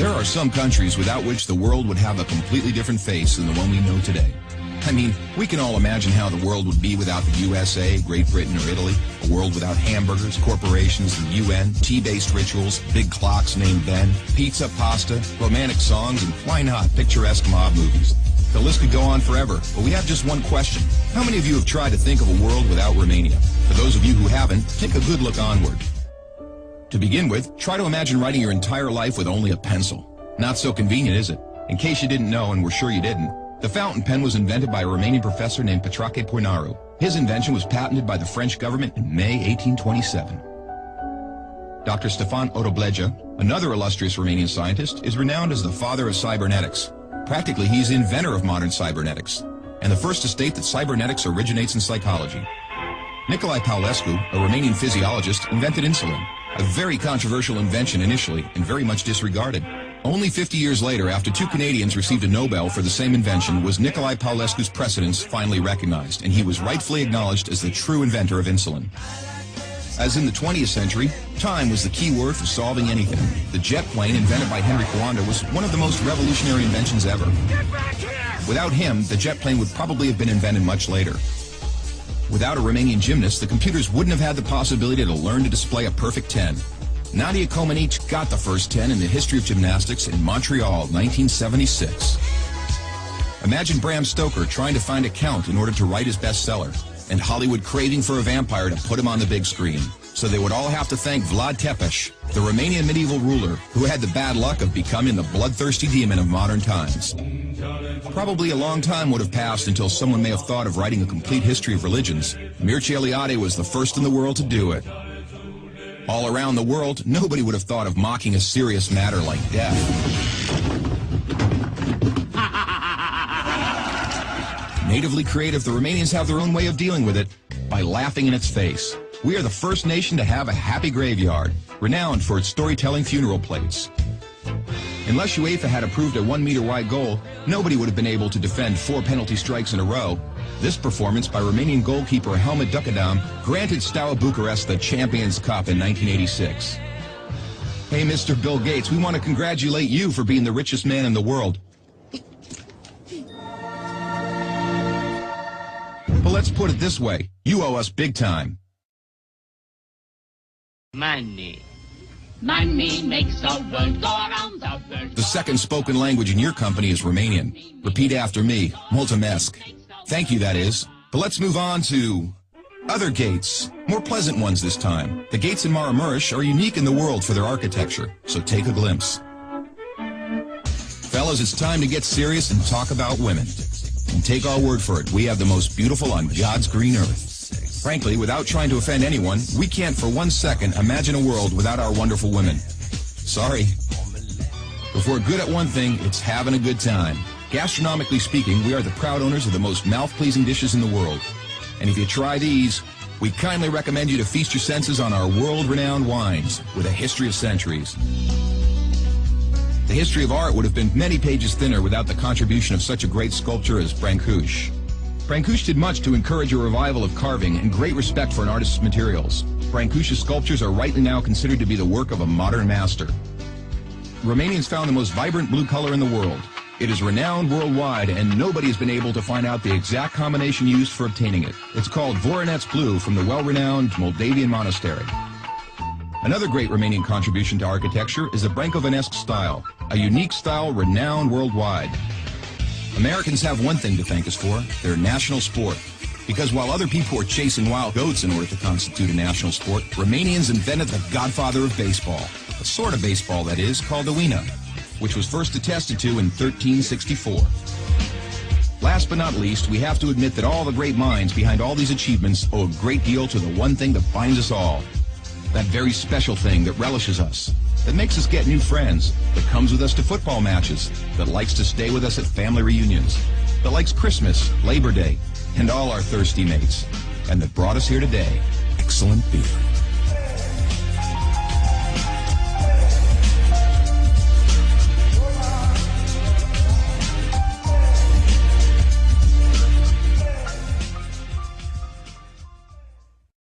There are some countries without which the world would have a completely different face than the one we know today. I mean, we can all imagine how the world would be without the USA, Great Britain, or Italy. A world without hamburgers, corporations, the UN, tea-based rituals, big clocks named Ben, pizza, pasta, romantic songs, and why not picturesque mob movies. The list could go on forever, but we have just one question. How many of you have tried to think of a world without Romania? For those of you who haven't, take a good look onward. To begin with, try to imagine writing your entire life with only a pencil. Not so convenient, is it? In case you didn't know, and we're sure you didn't, the fountain pen was invented by a Romanian professor named Petrache Poinaru. His invention was patented by the French government in May 1827. Dr. Stefan Odobleja, another illustrious Romanian scientist, is renowned as the father of cybernetics. Practically, he's the inventor of modern cybernetics, and the first to state that cybernetics originates in psychology. Nicolae Paulescu, a Romanian physiologist, invented insulin, a very controversial invention initially and very much disregarded. Only 50 years later, after two Canadians received a Nobel for the same invention, was Nicolae Paulescu's precedence finally recognized, and he was rightfully acknowledged as the true inventor of insulin. As in the 20th century, time was the key word for solving anything. The jet plane, invented by Henry Coanda, was one of the most revolutionary inventions ever. Without him, the jet plane would probably have been invented much later. Without a Romanian gymnast, the computers wouldn't have had the possibility to learn to display a perfect 10. Nadia Comaneci got the first 10 in the history of gymnastics in Montreal, 1976. Imagine Bram Stoker trying to find a count in order to write his bestseller, and Hollywood craving for a vampire to put him on the big screen. So they would all have to thank Vlad Tepes, the Romanian medieval ruler, who had the bad luck of becoming the bloodthirsty demon of modern times. Probably a long time would have passed until someone may have thought of writing a complete history of religions. Mircea Eliade was the first in the world to do it. All around the world, nobody would have thought of mocking a serious matter like death. Natively creative, the Romanians have their own way of dealing with it, by laughing in its face. We are the first nation to have a happy graveyard, renowned for its storytelling funeral plates. Unless UEFA had approved a 1-meter-wide goal, nobody would have been able to defend 4 penalty strikes in a row. This performance by Romanian goalkeeper Helmut Ducadam granted Steaua Bucharest the Champions Cup in 1986. Hey, Mr. Bill Gates, we want to congratulate you for being the richest man in the world. But let's put it this way, you owe us big time. Money. Money makes the world go around the world. The second spoken language in your company is Romanian. Repeat after me, mulțumesc. Thank you, that is. But let's move on to other gates, more pleasant ones this time. The gates in Maramureș are unique in the world for their architecture, so take a glimpse. Fellas, it's time to get serious and talk about women. And take our word for it, we have the most beautiful on God's green earth. Frankly, without trying to offend anyone, we can't for 1 second imagine a world without our wonderful women. Sorry. If we're good at one thing, it's having a good time. Gastronomically speaking, we are the proud owners of the most mouth-pleasing dishes in the world. And if you try these, we kindly recommend you to feast your senses on our world-renowned wines with a history of centuries. The history of art would have been many pages thinner without the contribution of such a great sculptor as Brancusi. Brancusi did much to encourage a revival of carving and great respect for an artist's materials. Brancusi's sculptures are rightly now considered to be the work of a modern master. Romanians found the most vibrant blue color in the world. It is renowned worldwide, and nobody has been able to find out the exact combination used for obtaining it. It's called Voronezh blue from the well-renowned Moldavian monastery. Another great Romanian contribution to architecture is the Brâncovenesque style, a unique style renowned worldwide. Americans have one thing to thank us for, their national sport. Because while other people were chasing wild goats in order to constitute a national sport, Romanians invented the godfather of baseball. A sort of baseball, that is, called the Uina, which was first attested to in 1364. Last but not least, we have to admit that all the great minds behind all these achievements owe a great deal to the one thing that binds us all. That very special thing that relishes us, that makes us get new friends, that comes with us to football matches, that likes to stay with us at family reunions, that likes Christmas, Labor Day, and all our thirsty mates, and that brought us here today. Excellent beer.